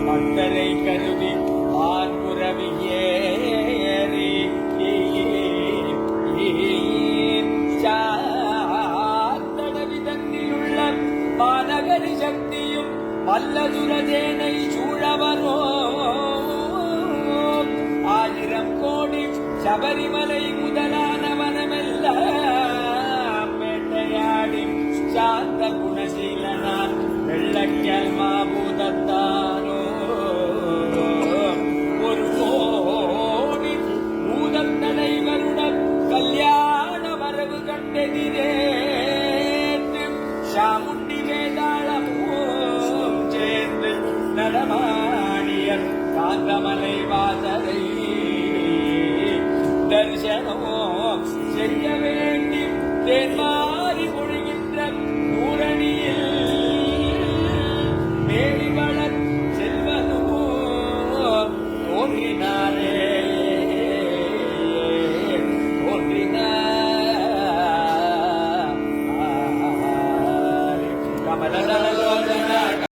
மக்களை கருதி ஆண்புறவியேறி சாத்தடவி தன்னிலுள்ள மாநகரி சக்தியும் வல்லதுரஜேனை சூழவரோ 1000 கோடி சபரிமலை முதலானவனமெல்லாம் வேட்டையாடி சாந்த குணசீலனான் வெள்ளக்கல் மாபூதத்தானோ 1 கோடி பூதத் தலைவருடன் கல்யாண வரவு கண்டெதிரேற்று சாமுண்டி வேதாளமும் சேர்ந்து நடமாடிய காந்தமலை வாசலை தரிசனமோ செய்ய வேண்டி தேர்மா